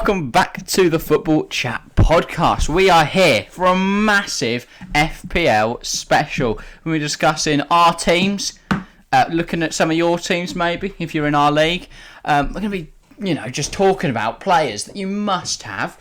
welcome back to the Football Chat podcast. We are here for a massive FPL special. We're discussing our teams, looking at some of your teams maybe, if you're in our league. We're going to be, just talking about players that you must have,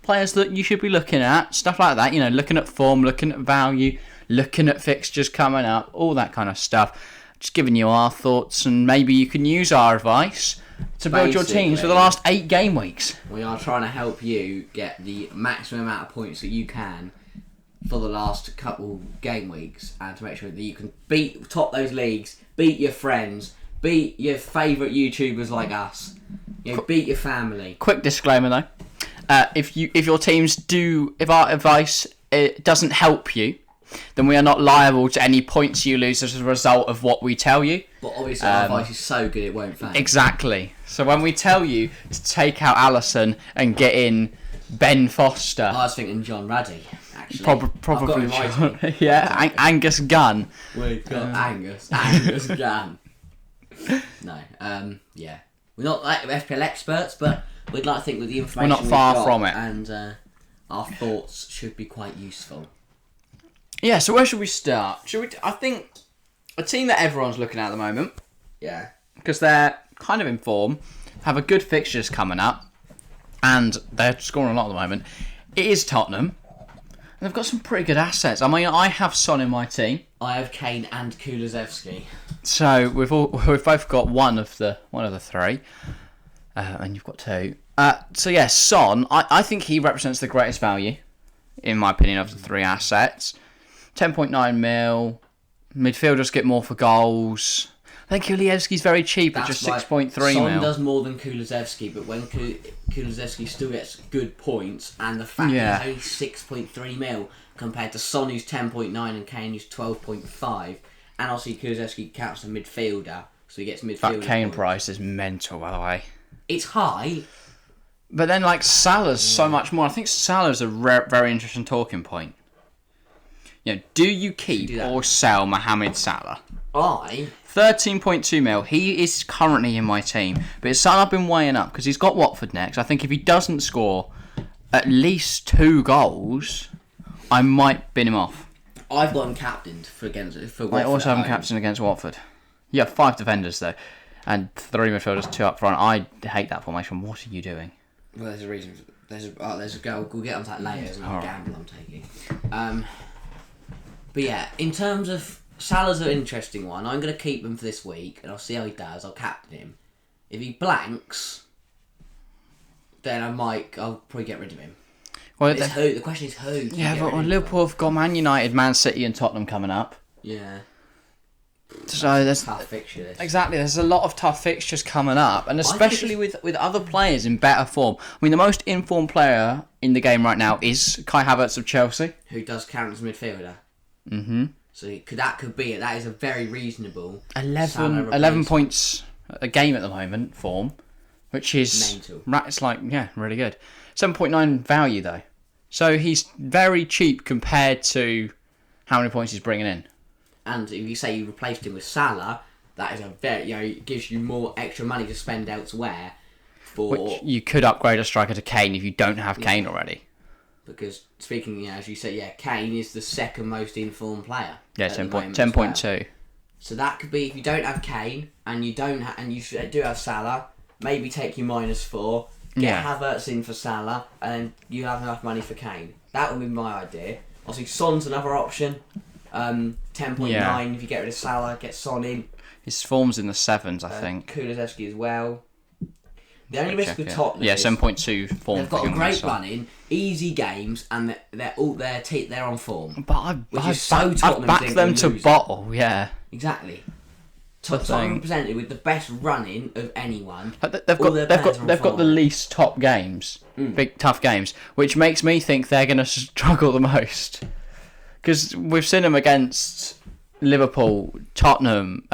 players that you should be looking at, stuff like that, looking at form, looking at value, looking at fixtures coming up, all that kind of stuff. Just giving you our thoughts, and maybe you can use our advice to build your teams for the last 8 game weeks. We are trying to help you get the maximum amount of points that you can for the last couple game weeks, and to make sure that you can top those leagues, beat your friends, beat your favourite YouTubers like us, beat your family. Quick disclaimer though, if your teams if our advice doesn't help you, then we are not liable to any points you lose as a result of what we tell you. But obviously our advice is so good it won't fail. Exactly. So when we tell you to take out Alisson and get in Ben Foster... I was thinking John Ruddy, actually. Probably John. Yeah, Angus Gunn. We've got Angus Gunn. No, yeah. We're not like FPL experts, but we'd like to think with the information we're not far from it. And our thoughts should be quite useful. Yeah, so where should we start? I think a team that everyone's looking at the moment. Yeah. Because they're kind of in form, have a good fixtures coming up, and they're scoring a lot at the moment. It is Tottenham. And they've got some pretty good assets. I mean, I have Son in my team. I have Kane and Kulusevski. So we've both got one of the three, and you've got 2. So yeah, Son. I think he represents the greatest value, in my opinion, of the 3 assets. 10.9 mil. Midfielders get more for goals. I think Kulusevski's very cheap at just 6.3 mil. Son does more than Kulusevski, but when Kulusevski still gets good points, and the fact that he's only 6.3 mil compared to Son who's 10.9 and Kane who's 12.5, and obviously Kulusevski counts as a midfielder, so he gets midfielder. That Kane points. price is mental, by the way. It's high. But then, Salah's so much more. I think Salah's a very interesting talking point. Do you keep or sell Mohamed Salah? 13.2 mil. He is currently in my team, but it's something I've been weighing up because he's got Watford next. I think if he doesn't score at least 2 goals, I might bin him off. I've got him captained for Watford. I also have him captained against Watford. You have 5 defenders though, and 3 midfielders, 2 up front. I hate that formation. What are you doing? Well, there's a reason. There's a goal. We'll get onto that later. There's another gamble I'm taking. But yeah, in terms of Salah's an interesting one. I'm going to keep him for this week, and I'll see how he does. I'll captain him. If he blanks, then I'll probably get rid of him. Well, the question is who. Yeah, but Liverpool have got Man United, Man City, and Tottenham coming up. Yeah. So there's tough fixtures. Exactly, there's a lot of tough fixtures coming up, and especially with other players in better form. I mean, the most informed player in the game right now is Kai Havertz of Chelsea, who does count as a midfielder. Mm-hmm. So that is a very reasonable 11 points a game at the moment form, which is mental. It's really good. 7.9 value though, so he's very cheap compared to how many points he's bringing in. And if you say you replaced him with Salah, that is a very it gives you more extra money to spend elsewhere. Which you could upgrade a striker to Kane if you don't have Kane already. Because speaking, as you said, Kane is the second most informed player. Yeah, 10.2. So that could be if you don't have Kane and you do have Salah, maybe take your -4, get Havertz in for Salah, and you have enough money for Kane. That would be my idea. Obviously, Son's another option. 10.9 if you get rid of Salah, get Son in. His form's in the 7s, I think. Kulusevski as well. The only risk with Tottenham is 7.2 form. They've got a great run in, easy games, and they're on form. But I've backed them to bottle, yeah. Exactly. Tottenham presented with the best running of anyone. They've got the least top games, big tough games, which makes me think they're going to struggle the most. Because we've seen them against Liverpool, Tottenham,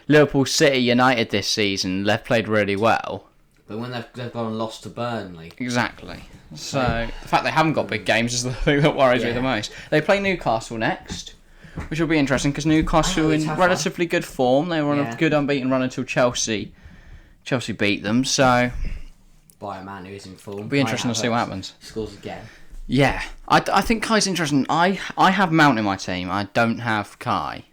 Liverpool, City, United this season. They've played really well. But when they've gone and lost to Burnley. Exactly. So the fact they haven't got big games is the thing that worries me the most. They play Newcastle next, which will be interesting because Newcastle in relatively good form. They were on a good unbeaten run until Chelsea beat them. So buy a man who is in form. It'll be interesting to see what happens. Scores again. Yeah, I think Kai's interesting. I have Mount in my team. I don't have Kai.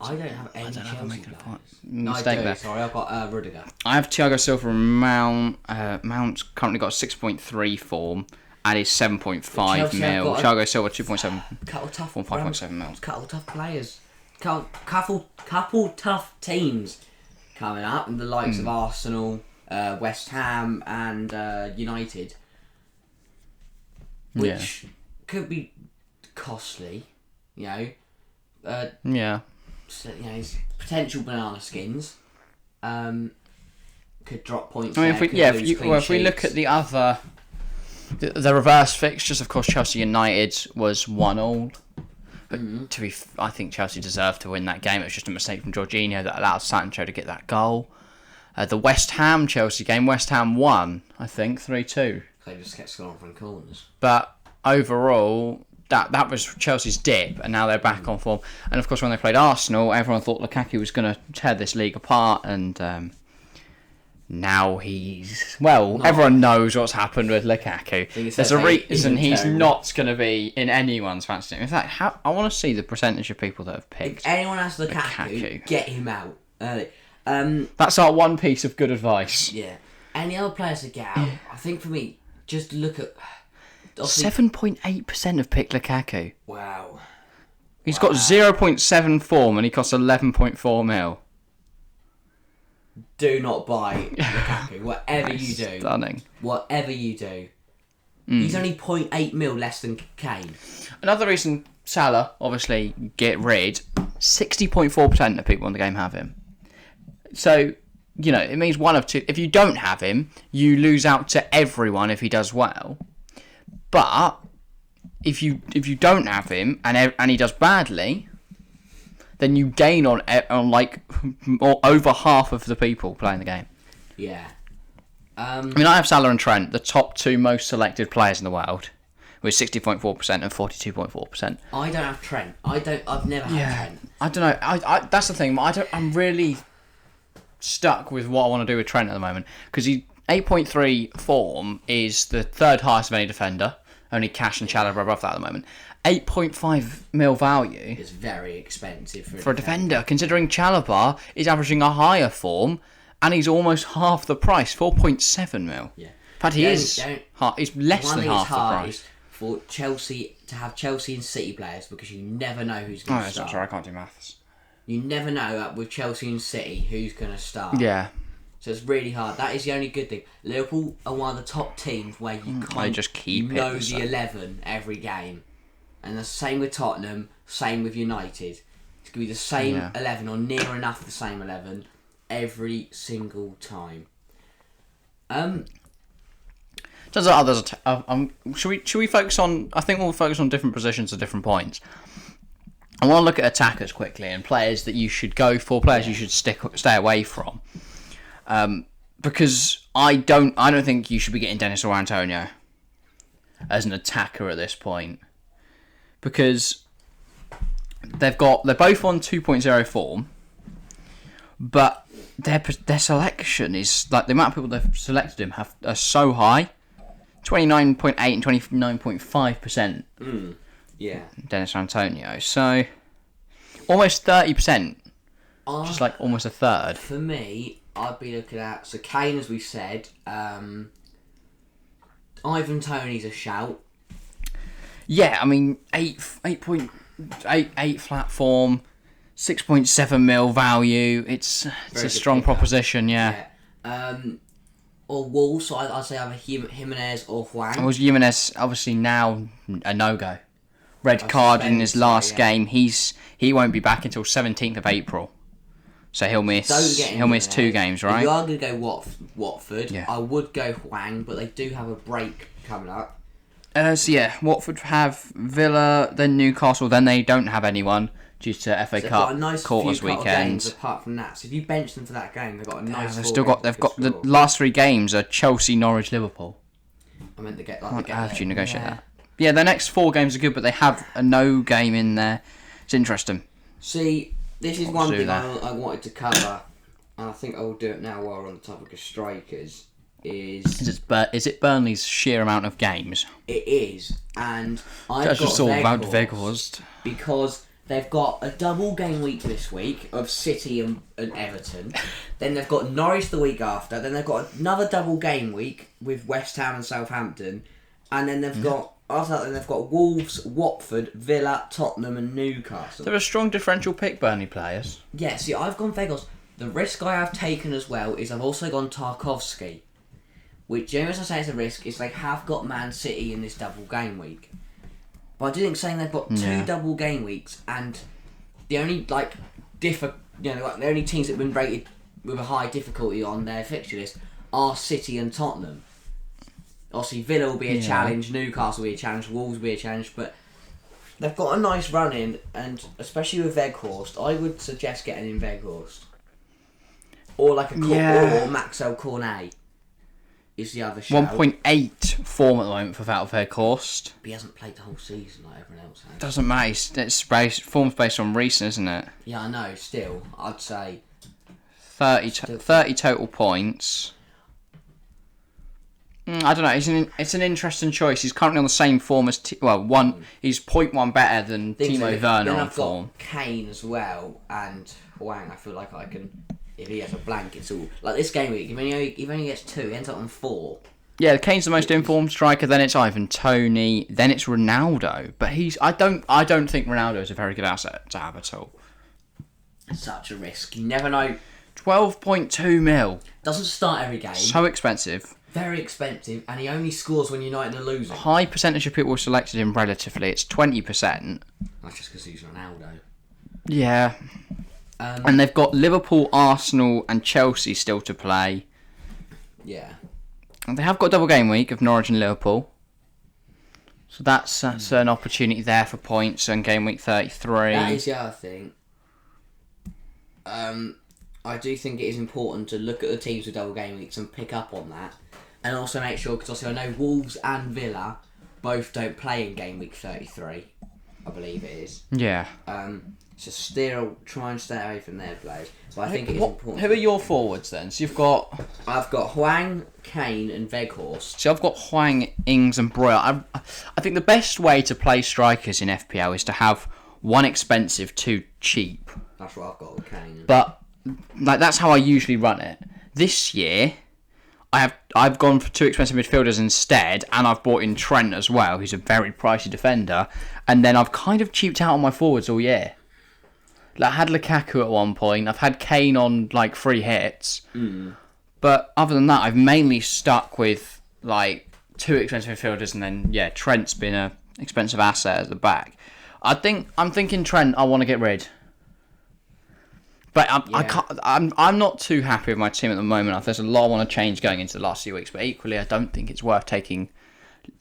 I don't have any Chelsea players. No, I do. Sorry, I've got Rudiger. I have Thiago Silva and Mount. Mount's currently got 6.3 form and is 7.5 mil. Thiago Silva 2.7. Couple tough. 5.7 mil. Couple tough players. Couple tough teams coming up, and the likes of Arsenal, West Ham, and United, which could be costly. You know. So, you know, potential banana skins. Could drop points. I mean, if we look at the other, the reverse fixtures, of course, Chelsea United was 1-1. But I think Chelsea deserved to win that game. It was just a mistake from Jorginho that allowed Sancho to get that goal. The West Ham Chelsea game, West Ham won, I think, 3-2. They just kept scoring from corners. But overall, that was Chelsea's dip, and now they're back on form. And of course, when they played Arsenal, everyone thought Lukaku was going to tear this league apart, and now everyone knows what's happened with Lukaku. There's a reason he's not going to be in anyone's fantasy team. In fact, I want to see the percentage of people that have picked. If anyone has Lukaku, get him out early. That's our one piece of good advice. Yeah. Any other players to get out? I think for me, just look at 7.8% have picked Lukaku. Wow. He's got 0.7 form and he costs 11.4 mil. Do not buy Lukaku. Whatever you do. Stunning. Whatever you do. He's only 0.8 mil less than Kane. Another reason Salah, obviously, get rid, 60.4% of people in the game have him. So, you know, it means one of two. If you don't have him, you lose out to everyone if he does well. But if you don't have him and he does badly, then you gain on like over half of the people playing the game. Yeah. I mean, I have Salah and Trent, the top two most selected players in the world, with 60.4% and 42.4%. I don't have Trent. I've never had Trent. I don't know. I that's the thing. I'm really stuck with what I want to do with Trent at the moment, because he 8.3 form is the third highest of any defender. Only Cash and Chalobah above that at the moment. 8.5 mil value. It's very expensive for a defender, considering Chalobah is averaging a higher form and he's almost half the price, 4.7 mil. Yeah. In fact, he's less than half the price. For Chelsea to have Chelsea and City players, because you never know who's going to start. Sorry, I can't do maths. You never know with Chelsea and City who's going to start. Yeah. So it's really hard. That is the only good thing. Liverpool are one of the top teams where you can't just keep the 11 every game. And the same with Tottenham, same with United. It's going to be the same 11 or near enough the same 11 every single time. Turns out others. Should we focus on? I think we'll focus on different positions at different points. I want to look at attackers quickly and players that you should go for, players you should stay away from. Because I don't think you should be getting Dennis or Antonio as an attacker at this point, because they're both on 2.0 form, but their selection is like the amount of people they've selected him are so high, 29.8 and 29.5%. Yeah, Dennis or Antonio, so almost 30%, just like almost a third. For me, I'd be looking at Kane, as we said. Ivan Toney's a shout. Yeah, I mean 8.8 flat form, 6.7 mil value. It's a strong proposition. Yeah. Or Wolves, so I'd say either Jimenez or Hwang. It was Jimenez, obviously now a no-go. Red card in his last game. He won't be back until 17th of April. So he'll miss 2 games, right? If you are going to go Watford, yeah. I would go Hwang, but they do have a break coming up. Watford have Villa, then Newcastle, then they don't have anyone due to FA Cup quarters weekend. Apart from that, so if you bench them for that game, they've got a nice. They've got the last 3 games are Chelsea, Norwich, Liverpool. I meant to get how did you negotiate that? Yeah, their next 4 games are good, but they have a no game in there. It's interesting. See, this is one thing I wanted to cover, and I think I will do it now while we're on the topic of strikers. Is it Burnley's sheer amount of games? It is, and That's just all about Weghorst. Because they've got a double game week this week of City and Everton. Then they've got Norwich the week after. Then they've got another double game week with West Ham and Southampton. And then they've got after that. Then they've got Wolves, Watford, Villa, Tottenham, and Newcastle. They're a strong differential pick, Burnley players. Yeah. See, I've gone Weghorst. The risk I have taken as well is I've also gone Tarkowski. Which, as I say, is a risk, is they have got Man City in this double game week. But I do think saying they've got two double game weeks, and the only the only teams that have been rated with a high difficulty on their fixture list are City and Tottenham. Obviously, Villa will be a challenge, Newcastle will be a challenge, Wolves will be a challenge, but they've got a nice run in, and especially with Weghorst, I would suggest getting in Weghorst. Or or Maxwell Cornet. Is the other shout. 1.8 form at the moment for Weghorst. But he hasn't played the whole season like everyone else has. Doesn't matter. Form's based on recent, isn't it? Yeah, I know. Still, I'd say 30 total points. I don't know. It's an interesting choice. He's currently on the same form as He's 0.1 better than Timo Werner on form. Got Kane as well and Hwang. I feel like I can. If he has a blank, it's all like this game week. If only gets 2, he ends up on 4. Yeah, Kane's the most informed striker. Then it's Ivan Toney. Then it's Ronaldo. But I don't think Ronaldo is a very good asset to have at all. Such a risk. You never know. 12.2 mil. Doesn't start every game. So expensive. Very expensive, and he only scores when United are losing. High percentage of people selected him relatively. It's 20%. That's just because he's Ronaldo. Yeah. And they've got Liverpool, Arsenal and Chelsea still to play. Yeah. And they have got a double game week of Norwich and Liverpool. So that's an opportunity there for points on game week 33. That is the other thing. I do think it is important to look at the teams with double game weeks and pick up on that. And also make sure, because obviously I know Wolves and Villa both don't play in game week 33. I believe it is. Yeah. So try and stay away from their players. So I think it is important. Who are your forwards then? So I've got Hwang, Kane and Weghorst. So I've got Hwang, Ings and Breuer. I think the best way to play strikers in FPL is to have one expensive, two cheap. That's what I've got with Kane. But that's how I usually run it. This year, I've gone for two expensive midfielders instead, and I've brought in Trent as well, who's a very pricey defender. And then I've kind of cheaped out on my forwards all year. I had Lukaku at one point. I've had Kane on free hits. But other than that, I've mainly stuck with two expensive midfielders, and then Trent's been a expensive asset at the back. I'm thinking Trent. I want to get rid. But I'm not too happy with my team at the moment. There's a lot I want to change going into the last few weeks. But equally, I don't think it's worth taking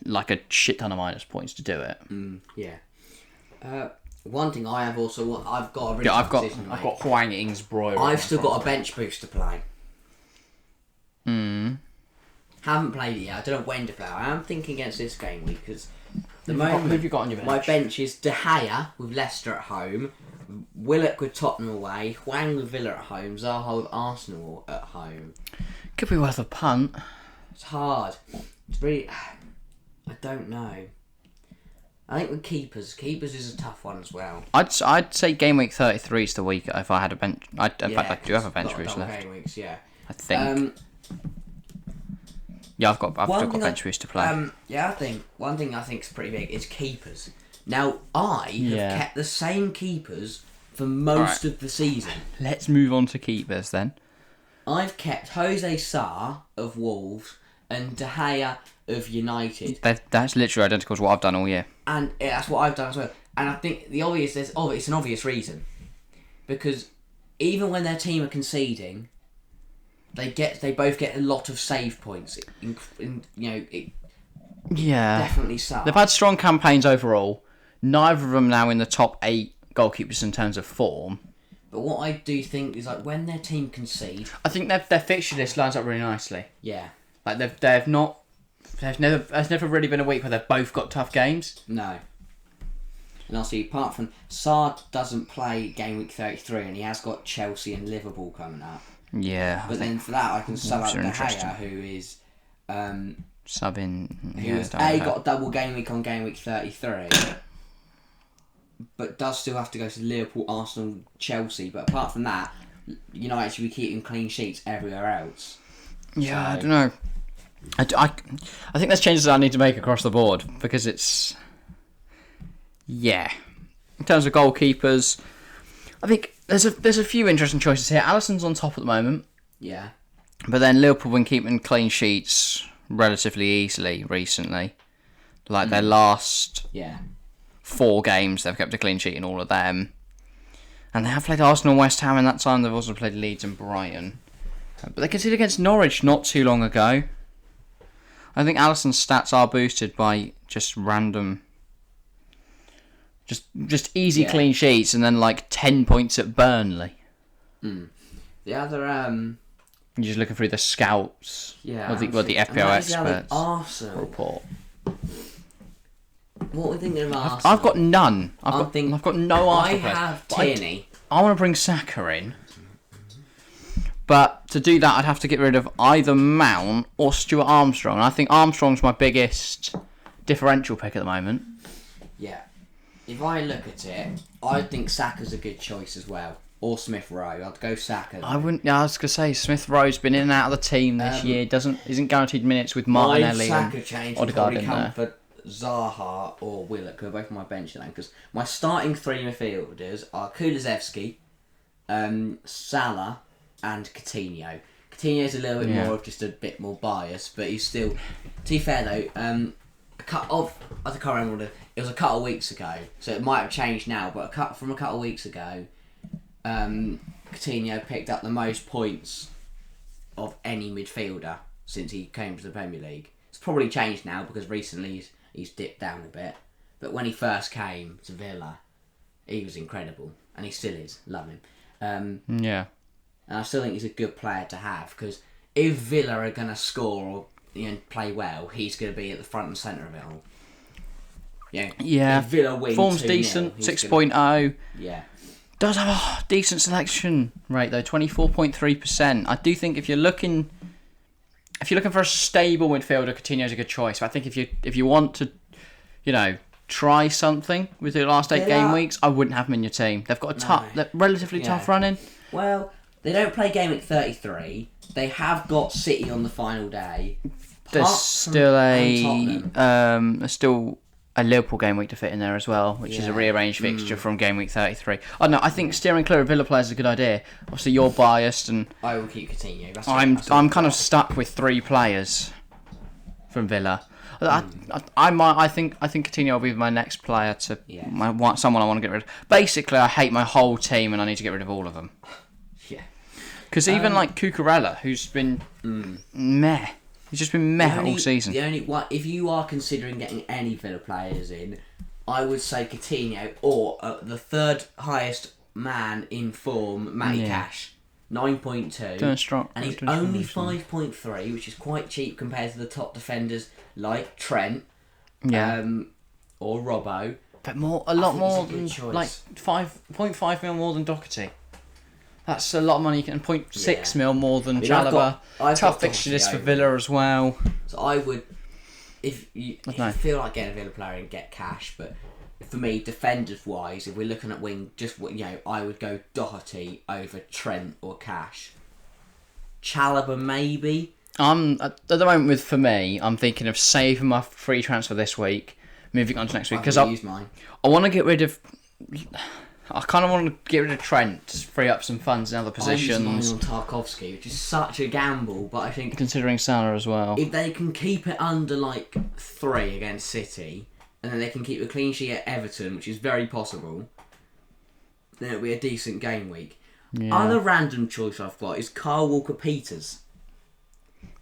a shit ton of minus points to do it. Yeah. One thing I have also, I've got a really I've got Hwang, Ings, Breuer. I've still got a bench boost to play. Haven't played it yet. I don't know when to play. I am thinking against this game week because who have you got on your bench? My bench is De Gea with Leicester at home, Willock with Tottenham away, Hwang with Villa at home, Zaha with Arsenal at home. Could be worth a punt. It's hard. It's really. I don't know. I think with keepers is a tough one as well. I'd say game week 33 is the week if I had a bench. In fact, I do have a bench boost left. Game weeks, yeah. I think. I've still got bench boost to play. I think one thing I think is pretty big is keepers. Now I have kept the same keepers for most of the season. Let's move on to keepers then. I've kept Jose Sarr of Wolves and De Gea of United. That's literally identical to what I've done all year. And that's what I've done as well. And I think it's an obvious reason. Because even when their team are conceding, they both get a lot of save points. Definitely Sarr. They've had strong campaigns overall. Neither of them now in the top 8 goalkeepers in terms of form. But what I do think is when their team concede, I think their fixture list lines up really nicely. Yeah. There's never really been a week where they've both got tough games. No. And also, apart from Sarr doesn't play game week 33, and he has got Chelsea and Liverpool coming up. Yeah. But then for that, I can sub up De Gea, who is Subbing. Who's got a double game week on game week 33, but does still have to go to Liverpool, Arsenal, Chelsea. But apart from that, United should be keeping clean sheets everywhere else. Yeah, so, I don't know. I think there's changes I need to make across the board because it's... Yeah. In terms of goalkeepers, I think there's a few interesting choices here. Alisson's on top at the moment. Yeah. But then Liverpool been keeping clean sheets relatively easily recently. Like their last 4 games, they've kept a clean sheet in all of them. And they have played Arsenal and West Ham in that time. They've also played Leeds and Brighton. But they conceded against Norwich not too long ago. I think Alisson's stats are boosted by just random... Just easy clean sheets and then like 10 points at Burnley. The other... You're just looking through the scouts. Yeah. Or the FPL experts Arsenal report. What are we thinking of Arsenal? I've got none. I've got no Arsenal I players. have Tierney. I want to bring Saka in. But to do that, I'd have to get rid of either Mount or Stuart Armstrong. And I think Armstrong's my biggest differential pick at the moment. Yeah. If I look at it, I think Saka's a good choice as well. Or Smith Rowe. I'd go Saka. I wouldn't. I was gonna say Smith Rowe's been in and out of the team this year. Isn't guaranteed minutes with Martinelli Saka change would Odegaard probably in come there. for Zaha or Willock, who are both on my bench now. Because my starting 3 midfielders are Kulusevski, Salah, and Coutinho. Coutinho's a little bit more of just a bit more biased, but he's still. To be fair though, I can't remember. It was a couple of weeks ago, so it might have changed now. But from a couple of weeks ago. Coutinho picked up the most points of any midfielder since he came to the Premier League. It's probably changed now because recently he's dipped down a bit. But when he first came to Villa, he was incredible. And he still is. Love him. Yeah. And I still think he's a good player to have because if Villa are going to score or play well, he's going to be at the front and centre of it all. Yeah. If Villa win Form's 2-0, decent, 6.0. Yeah. Does have a decent selection rate though, 24.3%. I do think if you're looking for a stable midfielder, Coutinho's a good choice. But I think if you want to, try something with the last 8 game weeks, I wouldn't have them in your team. They've got a relatively tough running. Well, they don't play game week 33. They have got City on the final day. There's still a Liverpool game week to fit in there as well, which is a rearranged fixture from game week 33. Oh no, I think steering clear of Villa players is a good idea. Obviously, you're biased, and I will keep Coutinho. I'm kind of stuck with 3 players from Villa. I think Coutinho will be my next player to someone I want to get rid of. Basically, I hate my whole team, and I need to get rid of all of them. Yeah. Because even like Cucurella, who's been meh. He's just been meh all season. The only one, if you are considering getting any Villa players in, I would say Coutinho or the third highest man in form, Matty Cash, 9.2, Doing strong, and he's only 5.3, which is quite cheap compared to the top defenders like Trent, or Robbo. But a lot more than like 5.5 mil more than Doherty. That's a lot of money. And 0.6 mil more than Chalobah. Tough fixture list for Villa as well. So I would, if you feel like getting a Villa player and get Cash, but for me, defenders wise, if we're looking at wing, I would go Doherty over Trent or Cash. Chalobah maybe. At the moment for me, I'm thinking of saving my free transfer this week, moving on to next week because I want to get rid of. I kind of want to get rid of Trent to free up some funds in other positions. I use mine on Tarkowski, which is such a gamble, but I think considering Salah as well. If they can keep it under 3 against City, and then they can keep a clean sheet at Everton, which is very possible, then it'll be a decent game week. Yeah. Other random choice I've got is Kyle Walker-Peters.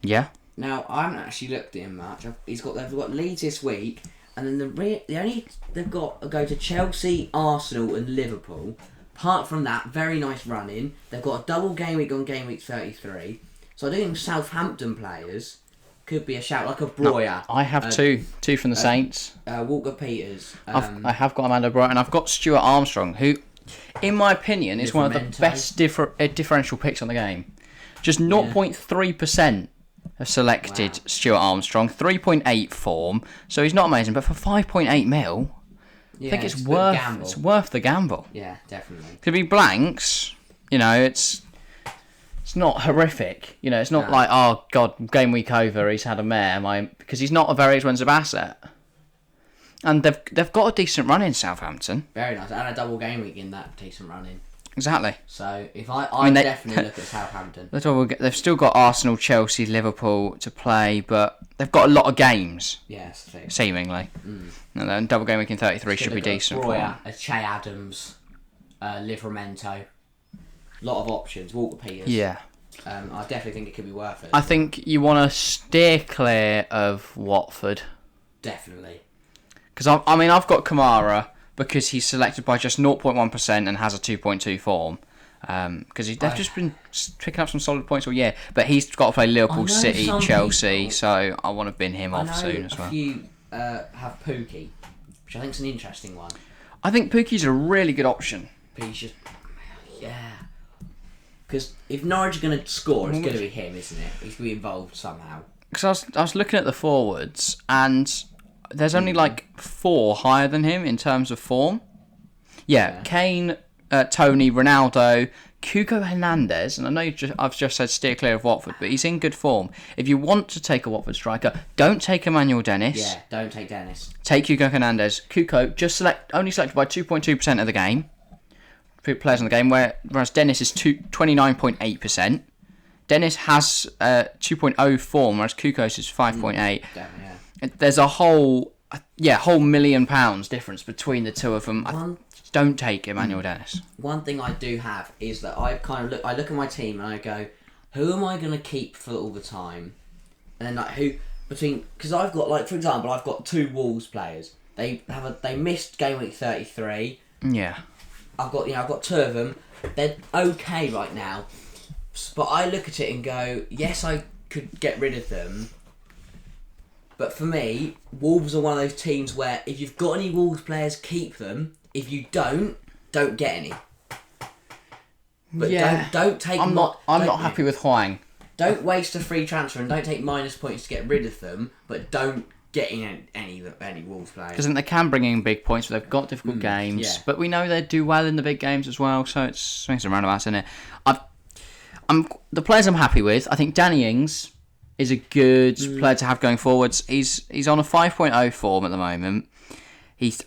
Yeah. Now I haven't actually looked at him much. They've got Leeds this week. And then they've got to go to Chelsea, Arsenal and Liverpool. Apart from that, very nice running. They've got a double game week on game week 33. So I do think Southampton players could be a shout, like a Breuer. No, I have two from the Saints. Walker-Peters. I have got Amanda Breuer and I've got Stuart Armstrong, who, in my opinion, is one of the best differential picks on the game. Just 0.3% have selected Stuart Armstrong. 3.8 form, so he's not amazing, but for 5.8 mil, I think it's worth the gamble. Yeah, definitely. Could be blanks, it's not horrific. It's not like, oh god, game week over, he's had a mare, because he's not a very expensive asset. And they've got a decent run in Southampton. Very nice, and a double game week in that decent run in. Exactly. So if I definitely look at Southampton. They've still got Arsenal, Chelsea, Liverpool to play, but they've got a lot of games. Yes, seemingly. And then double game week in 33 should be decent. Roya, Che Adams, Livramento, lot of options. Walker Peters. Yeah. I definitely think it could be worth it. I think you want to steer clear of Watford. Definitely. Because I've got Kamara because he's selected by just 0.1% and has a 2.2 form. Because they've just been picking up some solid points all year. But he's got to play Liverpool, City, Chelsea, so I want to bin him off soon as well. A few have Pookie, which I think is an interesting one. I think Pookie's a really good option. But he's just... Yeah. Because if Norwich are going to score, it's going to be him, isn't it? He's going to be involved somehow. Because I was looking at the forwards, and there's only like 4 higher than him in terms of form. Yeah. Kane, Tony, Ronaldo, Cuco Hernandez, and I know I've just said steer clear of Watford, but he's in good form. If you want to take a Watford striker, don't take Emmanuel Dennis. Yeah, don't take Dennis. Take Cuco Hernandez. Cuco only selected by 2.2% of the game. Players in the game, whereas Dennis is 29.8%. Dennis has 2.0 form, whereas Kuko's is 5.8. There's a whole £1 million difference between the two of them. Don't take Emmanuel Dennis. One thing I do have is that I look at my team and I go, who am I going to keep for all the time? And then because I've got for example, I've got 2 Wolves players. They missed game week 33. Yeah. I've got 2 of them. They're okay right now, but I look at it and go, yes, I could get rid of them. But for me, Wolves are one of those teams where if you've got any Wolves players, keep them. If you don't get any. But don't take. I'm not happy with Hwang. Don't waste a free transfer and don't take minus points to get rid of them. But don't get in any Wolves players. Because they can bring in big points, but they've got difficult games. Yeah. But we know they do well in the big games as well. So it's swings and roundabouts, isn't it? The players I'm happy with. I think Danny Ings is a good player to have going forwards. He's on a 5.0 form at the moment.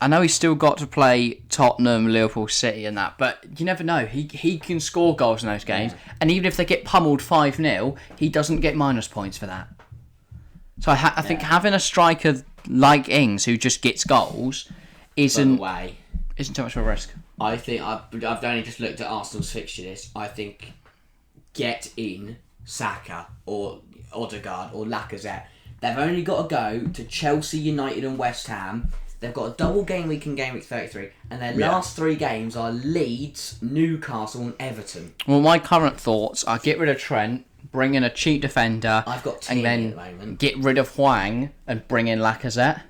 I know he's still got to play Tottenham, Liverpool, City and that, but you never know. He can score goals in those games, and even if they get pummeled 5-0, he doesn't get minus points for that. So I think having a striker like Ings who just gets goals isn't too much of a risk. I think I've only just looked at Arsenal's fixture list. I think get in Saka or Odegaard or Lacazette. They've only got to go to Chelsea, United and West Ham. They've got a double game week in game week 33, and their last 3 games are Leeds, Newcastle and Everton. Well, my current thoughts are get rid of Trent, bring in a cheap defender, I've got Tierney and at the moment. Get rid of Hwang and bring in Lacazette.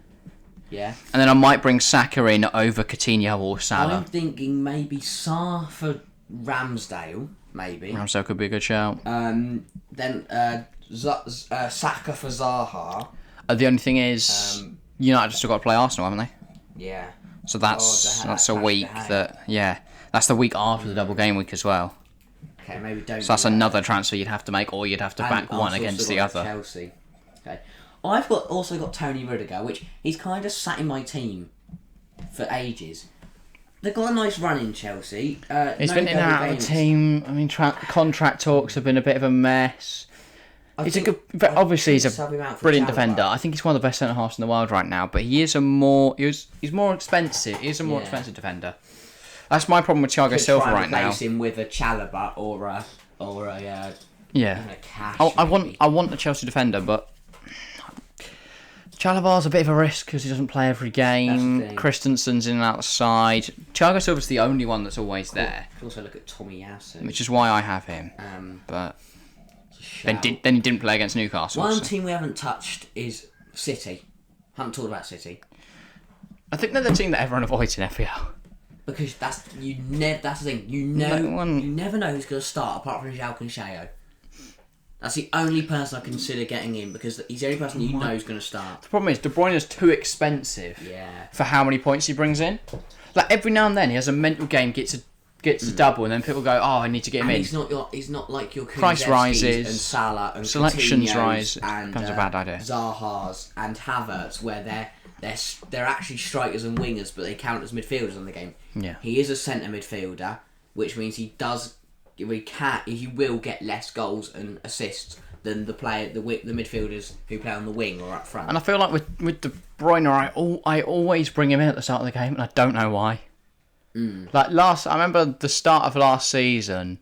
Yeah. And then I might bring Saka in over Coutinho or Salah. I'm thinking maybe Sarr for Ramsdale, maybe. Ramsdale could be a good shout. Then Saka for Zaha. The only thing is, United still got to play Arsenal, haven't they? Yeah. So that's a week that's the week after the double game week as well. Okay, maybe don't. So that's another transfer you'd have to make, or you'd have to back one against the other. Chelsea. Okay. I've also got Tony Rudiger, which he's kind of sat in my team for ages. They've got a nice run in Chelsea. He's been in and out of the team. I mean, contract talks have been a bit of a mess. He's a good. Obviously, he's a brilliant defender. I think he's one of the best centre halves in the world right now. But he's more expensive. He's a more expensive defender. That's my problem with Thiago Silva right now. Replace him with a Chalobah or a Cash. I want the Chelsea defender, but Chalobah's a bit of a risk because he doesn't play every game. Christensen's in and out the side. Thiago Silva's the only one that's always there. You can also look at Tommy Yasu, which is why I have him. But then he didn't play against Newcastle. One team we haven't touched is City. Haven't talked about City. I think they're the team that everyone avoids in FPL. Because that's the thing. You never know who's going to start apart from João Cancelo. That's the only person I consider getting in because he's the only person you know is going to start. The problem is De Bruyne is too expensive for how many points he brings in. Like every now and then he has a mental game, gets a double, and then people go, "Oh, I need to get him in." He's not like your price rises, and Salah and selections Coutinho's rise. And becomes a bad idea. Zaha's and Havertz, where they're actually strikers and wingers, but they count as midfielders on the game. Yeah, he is a centre midfielder, which means he will get less goals and assists than the midfielders who play on the wing or up front. And I feel like with De Bruyne, I always bring him in at the start of the game, and I don't know why. Like I remember the start of last season.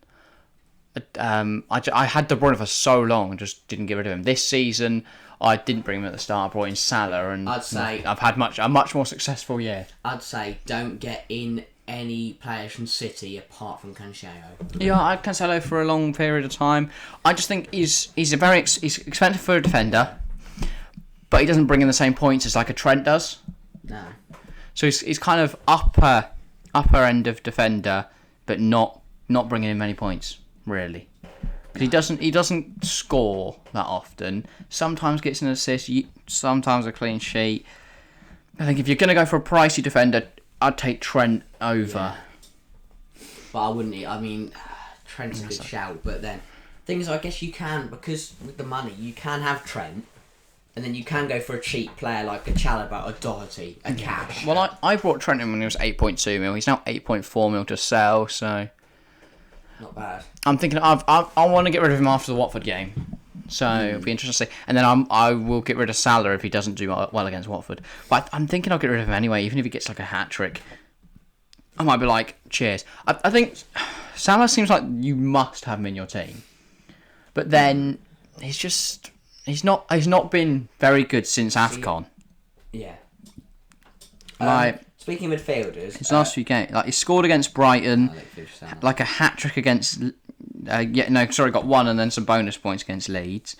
I had De Bruyne for so long and just didn't get rid of him. This season, I didn't bring him at the start. I brought in Salah, and I'd say I've had a much more successful year. I'd say don't get in any players from City apart from Cancelo. Yeah, I had Cancelo for a long period of time. I just think he's expensive for a defender, but he doesn't bring in the same points as like a Trent does. No. So he's kind of upper end of defender, but not bringing in many points really. Because he doesn't score that often. Sometimes gets an assist, sometimes a clean sheet. I think if you're going to go for a pricey defender, I'd take Trent over. Yeah. But I wouldn't. I mean, Trent's a good shout. But then, thing is, I guess you can, because with the money, you can have Trent, and then you can go for a cheap player like a Chalobah, a Doherty, a Cash. Well, I brought Trent in when he was 8.2 mil. He's now 8.4 mil to sell, so not bad. I'm thinking I want to get rid of him after the Watford game. So it'll be interesting to see. And then I will get rid of Salah if he doesn't do well against Watford. But I'm thinking I'll get rid of him anyway, even if he gets like a hat-trick. I might be like, cheers. I think Salah seems like you must have him in your team. But then he's not been very good since AFCON. Yeah. Speaking of midfielders, his last few games, like he scored against Brighton, like a hat trick against. Got one and then some bonus points against Leeds.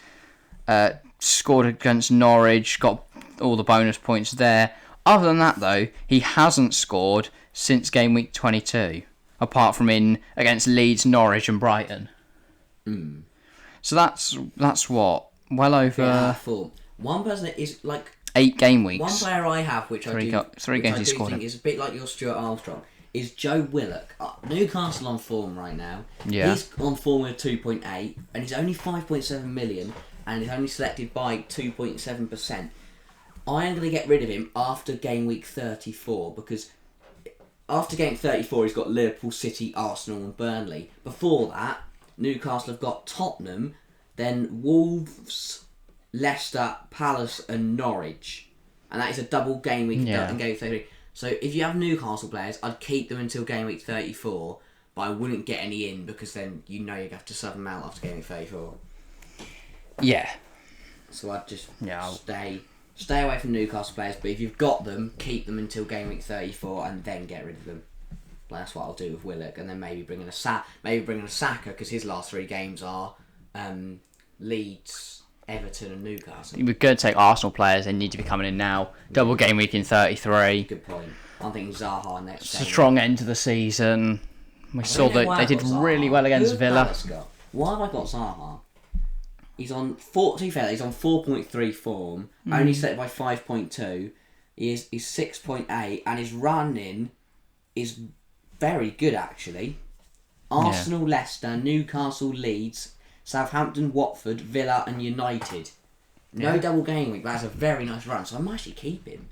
Scored against Norwich, got all the bonus points there. Other than that, though, he hasn't scored since game week 22, apart from against Leeds, Norwich, and Brighton. So that's what well over one person that is like 8 game weeks. One player I have, which three games he scored. Think is a bit like your Stuart Armstrong, is Joe Willock. Newcastle on form right now. Yeah. He's on form with 2.8, and he's only 5.7 million, and he's only selected by 2.7%. I am going to get rid of him after game week 34, because after game 34 he's got Liverpool, City, Arsenal and Burnley. Before that, Newcastle have got Tottenham, then Wolves, Leicester, Palace and Norwich. And that is a double game week in game week 33. So if you have Newcastle players, I'd keep them until game week 34, but I wouldn't get any in, because then you know you'd have to sub them out after game week 34. Yeah. So I'd just stay away from Newcastle players, but if you've got them, keep them until game week 34 and then get rid of them. Well, that's what I'll do with Willock, and then maybe bring in a Saka, because his last 3 games are Leeds, Everton and Newcastle. We're going to take Arsenal players, they need to be coming in now. Double game week in 33. Good point. I'm thinking Zaha next. It's a strong end to the season. We saw that they did really well against Villa. Why have I got Zaha? He's on 4.3 form, only set by 5.2. He's 6.8, and his running is very good actually. Arsenal, Leicester, Newcastle, Leeds, Southampton, Watford, Villa and United. No double game week, but that's a very nice run, so I might actually keep him.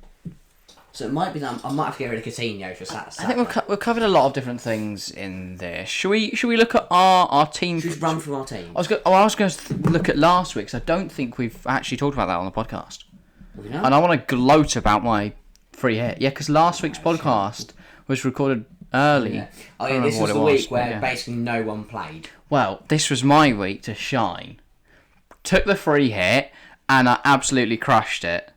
So it might be that I might have to get rid of Coutinho for Saturday. I think we've covered a lot of different things in there. Should we look at our team? Should we run through our team? I was going to look at last week's. I don't think we've actually talked about that on the podcast. And I want to gloat about my free hit. Yeah, because last week's podcast was recorded early. Yeah. Oh yeah, this was the week where basically no one played. Well, this was my week to shine. Took the free hit and I absolutely crushed it.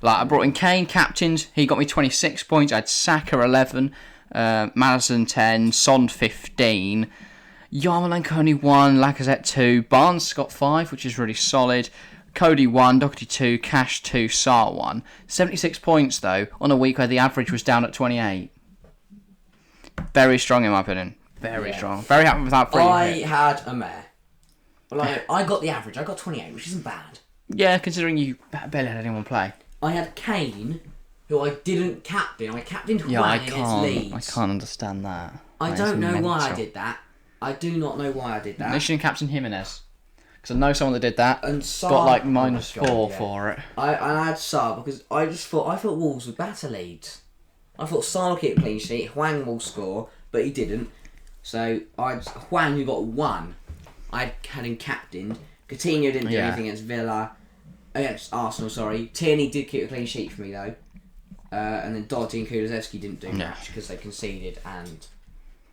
Like, I brought in Kane, captains. He got me 26 points. I had Saka 11, Madison 10, Son 15, Yarmolenko only 1, Lacazette 2, Barnes got 5, which is really solid. Cody 1, Doherty 2, Cash 2, Sar 1. 76 points though, on a week where the average was down at 28. Very strong in my opinion. Very strong. Very happy with that free hit. I had a mare. Well, I got the average. I got 28, which isn't bad. Yeah, considering you barely had anyone play. I had Kane, who I didn't captain. I captained Hwang against Leeds. I can't understand that. I don't know why I did that. I do not know why I did that. They shouldn't captain Jimenez. Because I know someone that did that. And Saar, got like -4 for it. I had Saar because I thought Wolves would batter Leeds. I thought Saar would keep a clean sheet, Hwang will score, but he didn't. So Hwang, who got 1, I had him captained. Coutinho didn't do anything against Arsenal, sorry. Tierney did keep a clean sheet for me though. And then Doherty and Kulusevski didn't do much because they conceded and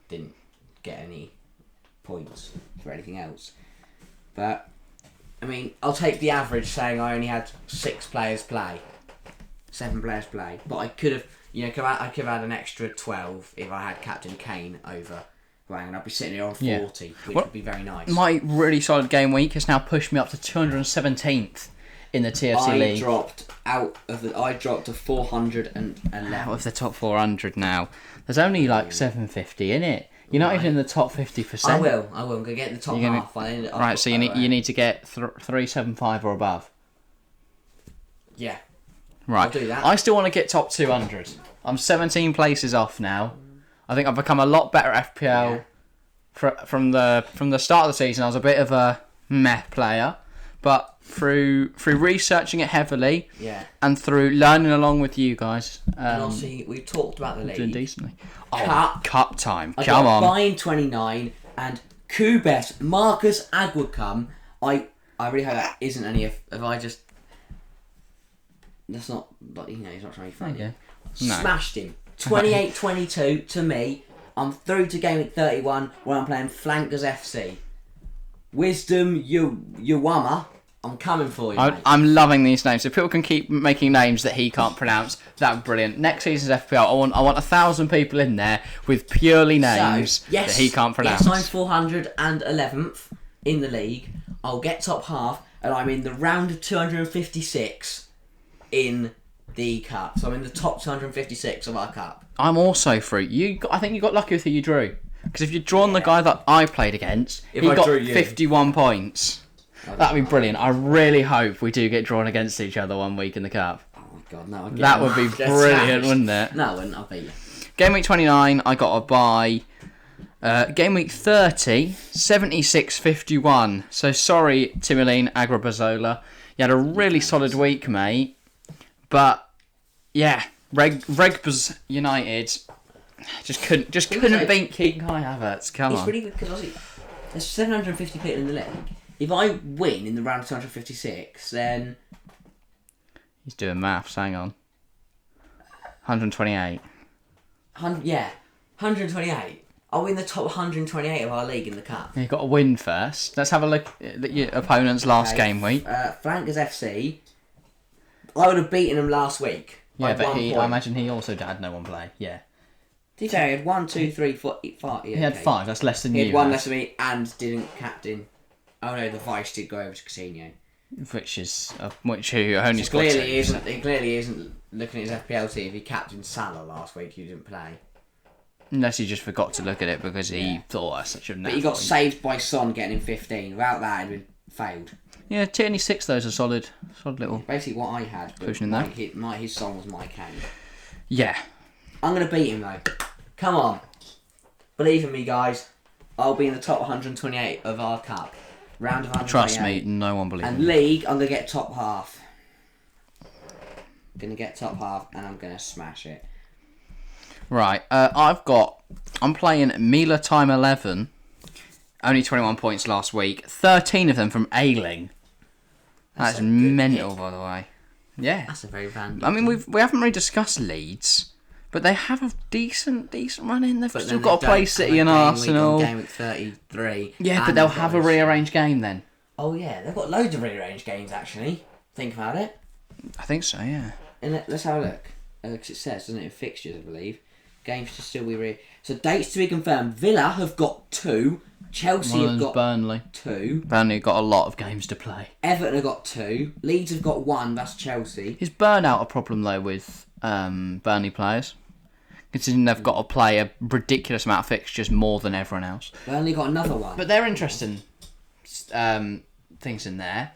didn't get any points for anything else. But, I mean, I'll take the average saying I only had 6 players play. 7 players play. But I could have, I could have had an extra 12 if I had Captain Kane over Hwang, and I'd be sitting here on 40, which would be very nice. My really solid game week has now pushed me up to 217th in the TFC League. I dropped to 411. Out of the top 400 now. There's only like 750 in it. You're not even in the top 50%. I will. I'm going to get in the top half. Right, so you need to get 375 or above. Yeah. Right. I'll do that. I still want to get top 200. I'm 17 places off now. I think I've become a lot better at FPL. From the start of the season, I was a bit of a meh player, but through researching it heavily, and through learning along with you guys, and obviously we've talked about the league. Doing decently. Cup time. I Come got on. Bayern 29 and Kubes Marcus Aguacum. I really hope that isn't any if I just. That's not. He's not trying to be funny. Okay. Smashed him. 28-22 to me. I'm through to game week 31 where I'm playing Flankers FC. Wisdom Uwama. I'm coming for you, mate. I'm loving these names. If people can keep making names that he can't pronounce, that would be brilliant. Next season's FPL, I want 1,000 people in there with purely names that he can't pronounce. Yes, I'm 411th in the league. I'll get top half, and I'm in the round of 256 in the cup. So I'm in the top 256 of our cup. I'm also through. I think you got lucky with who you drew. Because if you'd drawn the guy that I played against, he got 51 points. That'd be brilliant. I really hope we do get drawn against each other one week in the cup. Oh my god, no! That would be brilliant, wouldn't it? No, I wouldn't. I'll beat you. Game week 29, I got a bye. Game week 30, 76-51. So sorry, Timoline Agrabazola. You had a really solid week, mate. But yeah, Regbers United just couldn't beat King Kai Havertz. Come on. It's really good because there's 750 people in the league. If I win in the round of 256, then... He's doing maths, hang on. 128. 128. I'll win the top 128 of our league in the cup. You've got to win first. Let's have a look at your opponent's last game week. Flankers FC. I would have beaten him last week. Yeah, but I imagine he also had no one play. Yeah. Did he had 1, 2, 3, 4, 5. Yeah, he had 5. That's less than you. He had 1 less than me and didn't captain. Oh no, the vice did go over to Coutinho. Which he only scored 2. He clearly isn't looking at his FPL team if he captained Salah last week who didn't play. Unless he just forgot to look at it because he thought that's such a... But he got saved by Son getting him 15. Without that, he'd been failed. Yeah, Tierney 6 though is a solid little... Basically what I had, but pushing in there. His Son was my Kane. Yeah. I'm going to beat him though. Come on. Believe in me, guys. I'll be in the top 128 of our cup. Round of 128. Trust me, no one believes me. And league, I'm going to get top half. Going to get top half and I'm going to smash it. Right, I'm playing Mila Time 11. Only 21 points last week. 13 of them from Ailing. That's mental, by the way. Yeah. That's a very random. I mean, we haven't really discussed Leeds, but they have a decent run in. They've still got to play City and Arsenal. Game week 33. Yeah, but they'll have a rearranged game then. Oh yeah, they've got loads of rearranged games actually. Think about it. I think so, yeah. And let's have a look. Because it says, doesn't it, fixtures, I believe. Games to still be So dates to be confirmed. Villa have got 2. Chelsea have got Burnley. 2. Burnley got a lot of games to play. Everton have got 2. Leeds have got 1. That's Chelsea. Is burnout a problem though with Burnley players? Considering they've got to play a ridiculous amount of fixtures more than everyone else. Burnley got another one. But they're interesting things in there.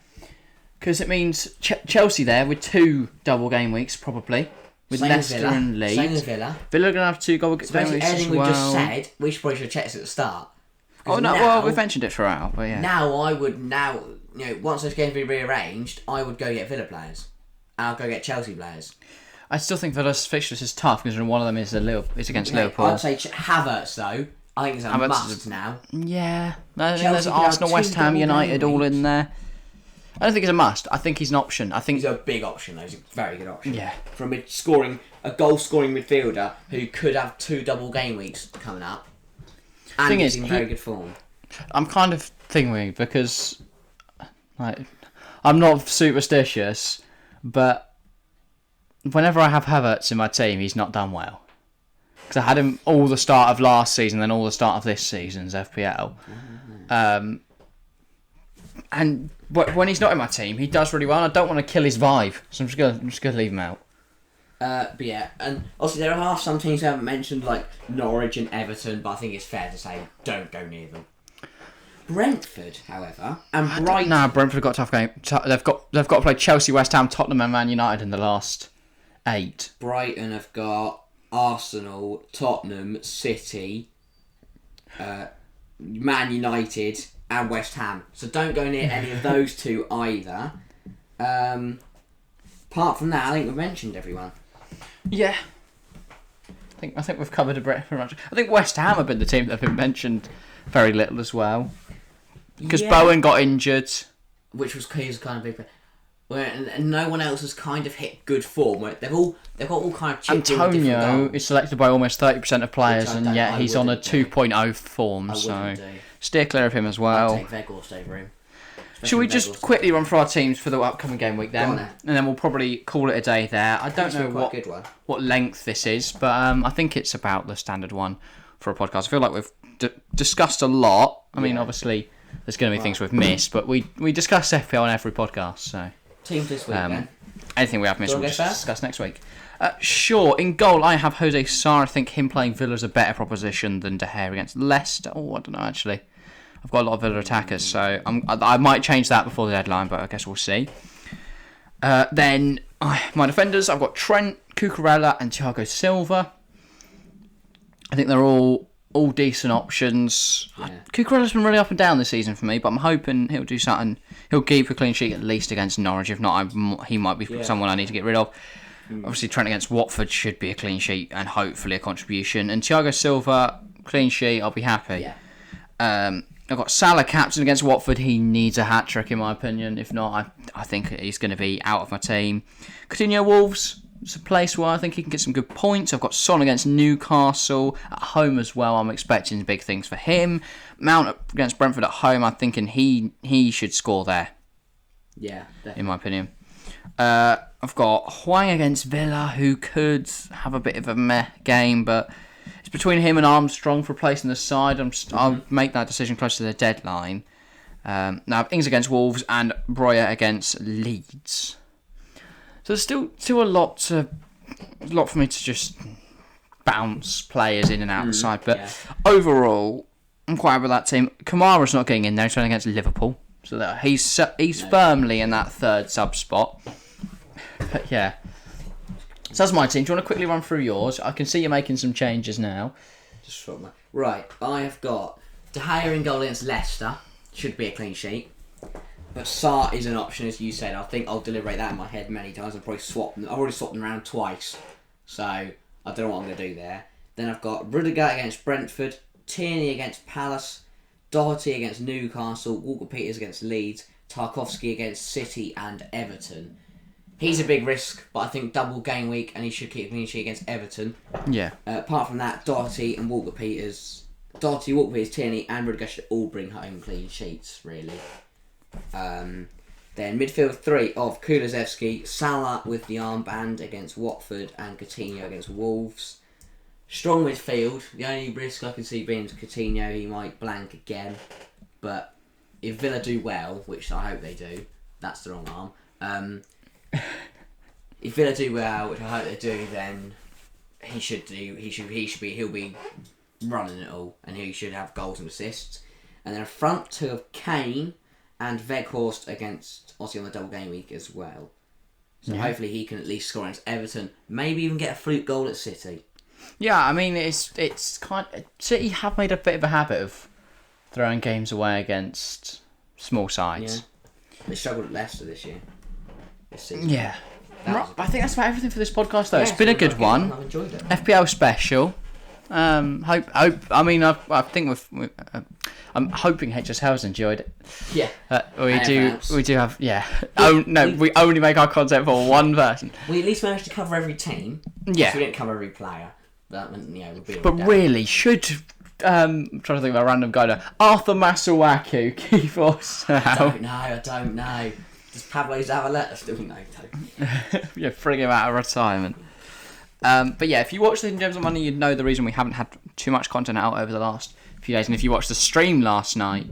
Because it means Chelsea there with 2 double game weeks, probably. With Same Leicester Villa. and Leeds. Same as Villa. Villa are going to have 2 double game weeks Everything as we well. just said, we probably should have checked this at the start. Oh, no, well, we've mentioned it throughout, but yeah. Once those games be rearranged, I would go get Villa players. And I'll go get Chelsea players. I still think Villa's fixtures is tough because one of them is against Liverpool. I'd say Havertz, though. I think it's a must now. Yeah. I think Chelsea there's could Arsenal, have West 2 Ham, double United game all in weeks. there. I don't think it's a must. I think he's an option. I think He's a big option, though. He's a very good option. Yeah. From a goal-scoring midfielder who could have 2 double game weeks coming up. And Thing he's is, in very good form. I'm kind of thinking because I'm not superstitious, but whenever I have Havertz in my team, he's not done well. Because I had him all the start of last season, then all the start of this season's FPL. And when he's not in my team, he does really well. And I don't want to kill his vibe, so I'm just gonna leave him out. But yeah, and also there are some teams who haven't mentioned, like Norwich and Everton, but I think it's fair to say don't go near them. Brentford, however, and Brighton. No, Brentford have got a tough game. They've got to play Chelsea, West Ham, Tottenham, and Man United in the last 8. Brighton have got Arsenal, Tottenham, City, Man United, and West Ham. So don't go near any of those 2 either. Apart from that, I think we've mentioned everyone. Yeah. I think we've covered it pretty much. I think West Ham have been the team that have been mentioned very little as well. Because Bowen got injured. Which was kind of big. And no one else has kind of hit good form. Where they've got all kind of chipped in with different Antonio goals. is selected by almost 30% of players, and yet he's on a wouldn't do. 2.0 form, so wouldn't do. steer clear of him as well. I'd take Weghorst over him. Shall we just quickly run through our teams for the upcoming game week then? Go on then. And then we'll probably call it a day there. I don't know what length this is, but I think it's about the standard one for a podcast. I feel like we've discussed a lot. I mean, obviously, there's going to be things we've missed, but we discuss FPL on every podcast, so... Teams this week, then. Anything we have missed, Do you we'll want just to go first? discuss next week. Sure. In goal, I have Jose Sarr. I think him playing Villa is a better proposition than De Gea against Leicester. Oh, I don't know, actually. I've got a lot of Villa attackers, so I might change that before the deadline, but I guess we'll see. Then, my defenders, I've got Trent, Cucurella, and Thiago Silva. I think they're all decent options. Yeah. Cucurella's been really up and down this season for me, but I'm hoping he'll do something. He'll keep a clean sheet at least against Norwich. If not, he might be someone I need to get rid of. Obviously, Trent against Watford should be a clean sheet and hopefully a contribution. And Thiago Silva, clean sheet, I'll be happy. Yeah. I've got Salah captain against Watford. He needs a hat-trick in my opinion. If not, I think he's going to be out of my team. Coutinho Wolves. It's a place where I think he can get some good points. I've got Son against Newcastle at home as well. I'm expecting big things for him. Mount against Brentford at home. I'm thinking he should score there. Yeah, definitely. In my opinion. I've got Hwang against Villa, who could have a bit of a meh game, but it's between him and Armstrong for placing the side. I'll make that decision close to the deadline. Now, Ings against Wolves and Breuer against Leeds. So there's still a lot for me to just bounce players in and out of the side. But overall, I'm quite happy with that team. Kamara's not getting in there. He's playing against Liverpool. So that he's firmly in that third sub spot. But yeah. So that's my team. Do you want to quickly run through yours? I can see you're making some changes now. Right, I have got De Gea in goal against Leicester. Should be a clean sheet. But Sarr is an option, as you said. I think I'll deliberate that in my head many times. I've already swapped them around twice. So, I don't know what I'm going to do there. Then I've got Rudiger against Brentford, Tierney against Palace, Doherty against Newcastle, Walker-Peters against Leeds, Tarkowski against City and Everton. He's a big risk, but I think double game week and he should keep a clean sheet against Everton. Yeah. Apart from that, Doherty, Walker-Peters, Tierney and Rudiger should all bring home clean sheets, really. Then midfield 3 of Kulusevski, Salah with the armband against Watford and Coutinho against Wolves. Strong midfield. The only risk I can see being Coutinho. He might blank again. But if Villa do well, which I hope they do, that's the wrong arm. If Villa do well, which I hope they do, then he'll be running it all and he should have goals and assists. And then a front 2 of Kane, and Weghorst against Aussie on the double game week as well. So hopefully he can at least score against Everton, maybe even get a fluke goal at City. Yeah, I mean, it's kind of, City have made a bit of a habit of throwing games away against small sides. Yeah. They struggled at Leicester this year. Yeah. Right, I think that's about everything for this podcast, though. Yeah, it's been a good one. I've enjoyed it. FPL special. Hope. I mean, I think I'm hoping HSL's enjoyed it. Yeah. We do have. Yeah. Oh no, we only make our content for one person. We at least managed to cover every team. Yeah. So we didn't cover every player. That meant, would be. But really, should I'm trying to think of a random guy now. Arthur Masuaku keep us out. I don't know. Does Pablo Zavaleta still know? Yeah, bring him out of retirement. But yeah, if you watch the Gems of Money, you'd know the reason we haven't had too much content out over the last few days. And if you watched the stream last night,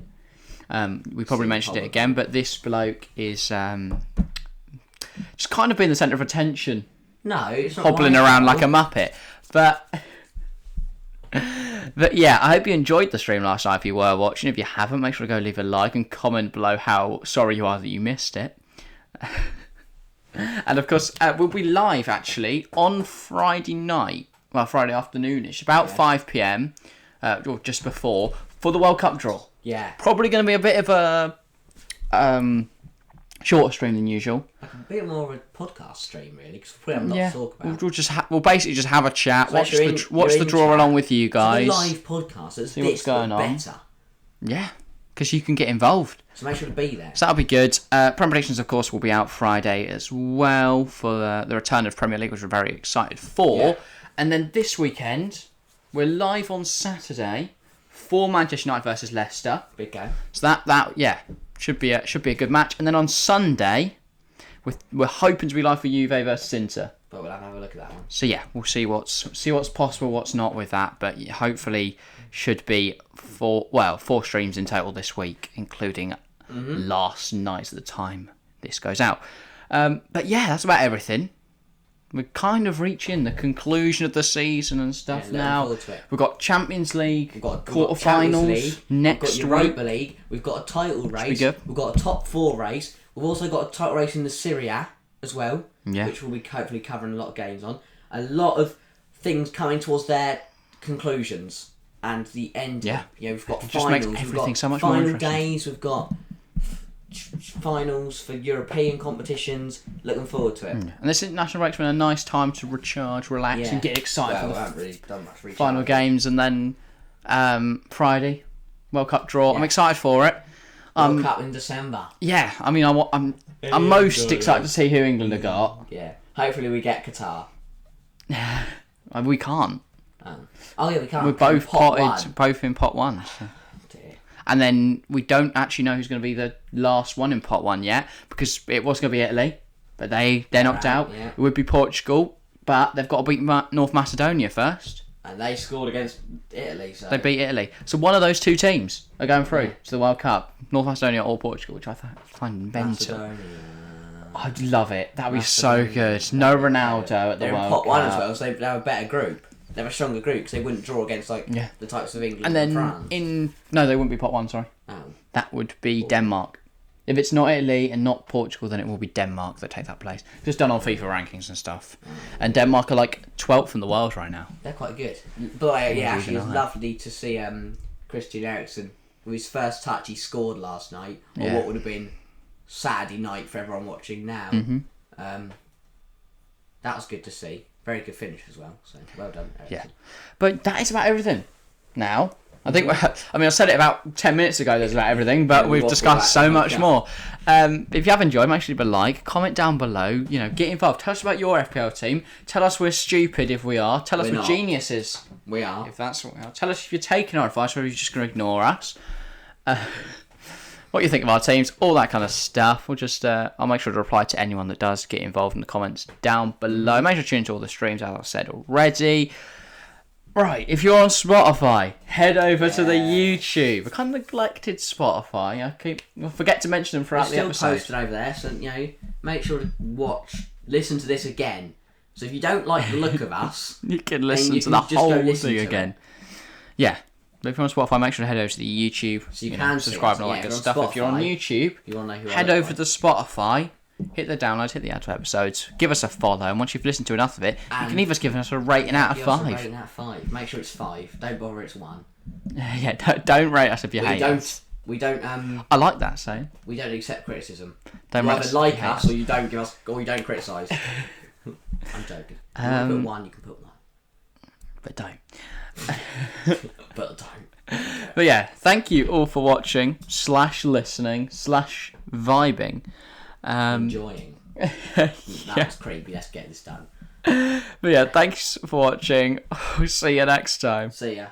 we probably mentioned it again, but this bloke is just kind of been the centre of attention. No, it's not hobbling around like a muppet. But yeah, I hope you enjoyed the stream last night if you were watching. If you haven't, make sure to go leave a like and comment below how sorry you are that you missed it. And of course, we'll be live actually on Friday night, well, Friday afternoonish, about 5 p.m, or just before, for the World Cup draw. Yeah. Probably going to be a bit of a shorter stream than usual. Like a bit more of a podcast stream, really, because we have a lot to talk about. We'll basically just have a chat, So watch the draw along with you guys. It's a live podcast. It's see what's going on. Better. Yeah, because you can get involved. So make sure to be there. So that'll be good. Predictions, of course, will be out Friday as well for the return of Premier League, which we're very excited for. Yeah. And then this weekend, we're live on Saturday for Manchester United versus Leicester. Big game. So that should be a good match. And then on Sunday, we're hoping to be live for Juve versus Inter. But we'll have a look at that one. So yeah, we'll see what's possible, what's not with that. But hopefully, should be 4 streams in total this week, including last night at the time this goes out. But yeah, that's about everything. We're kind of reaching the conclusion of the season and stuff now. We've got Champions League, quarterfinals next week. We've got Europa League. We've got a title race. We've got a top 4 race. We've also got a title race in the Serie A as well, which we'll be hopefully covering a lot of games on. A lot of things coming towards their conclusions and the end. Yeah, we've got finals. Makes everything we've got so much more final days. We've got finals for European competitions. Looking forward to it. And this international break's been a nice time to recharge, relax, and get excited for the haven't really done much final games. And then Friday, World Cup draw. Yeah. I'm excited for it. World Cup in December. Yeah, I mean, I'm most excited to see who England have got. Yeah, hopefully we get Qatar. We can't. Oh yeah, we can't. We're both both in pot 1. So. And then we don't actually know who's going to be the last one in pot 1 yet, because it was going to be Italy, but they're knocked out. Yeah. It would be Portugal, but they've got to beat North Macedonia first. And they scored against Italy. So. They beat Italy. So one of those two teams are going through to the World Cup, North Macedonia or Portugal, which I find mental. I'd love it. That'd be so good. No Ronaldo at the World Cup. They're in pot 1 as well, so they have a better group. They have a stronger group because they wouldn't draw against the types of England and then France. No, they wouldn't be pot 1. Sorry, that would be Denmark. If it's not Italy and not Portugal, then it will be Denmark that take that place. Just done on FIFA rankings and stuff. And Denmark are like 12th in the world right now. They're quite good. But actually, it was lovely to see Christian Eriksen with his first touch. He scored last night, or what would have been Saturday night for everyone watching now. That was good to see. Very good finish as well. So well done, Eriksen. Yeah, but that is about everything. Now. I think, I said it about 10 minutes ago, that's about everything, but we've discussed so much more. If you have enjoyed, make sure to leave a like, comment down below, get involved. Tell us about your FPL team. Tell us we're stupid if we are. Tell us we're geniuses. We are. If that's what we are. Tell us if you're taking our advice or if you're just going to ignore us. What you think of our teams, all that kind of stuff. We'll just, I'll make sure to reply to anyone that does get involved in the comments down below. Make sure to tune into all the streams, as I've said already. Right, if you're on Spotify, head over to the YouTube. I kind of neglected Spotify. I forget to mention them throughout the episode. Still posted over there, so make sure to listen to this again. So if you don't like the look of us, you can listen to the whole thing again. Yeah, If you're on Spotify, make sure to head over to the YouTube. So you can subscribe and all that good stuff. If you're on YouTube, head over to Spotify, hit the download, hit the add to episodes, give us a follow, and once you've listened to enough of it, you can even give us a rating out of 5. Give us a rating out of 5. Make sure it's 5. Don't bother, it's 1. Yeah, don't rate us if you hate us. We don't. I like that saying. We don't accept criticism. Don't you either like us, or you don't give us, or you don't criticise. I'm joking. You can put 1, you can put 1. But don't. But don't. But yeah, thank you all for watching, /listening, /vibing. Enjoying. That was creepy. Let's get this done. But yeah, thanks for watching. We'll see you next time. See ya.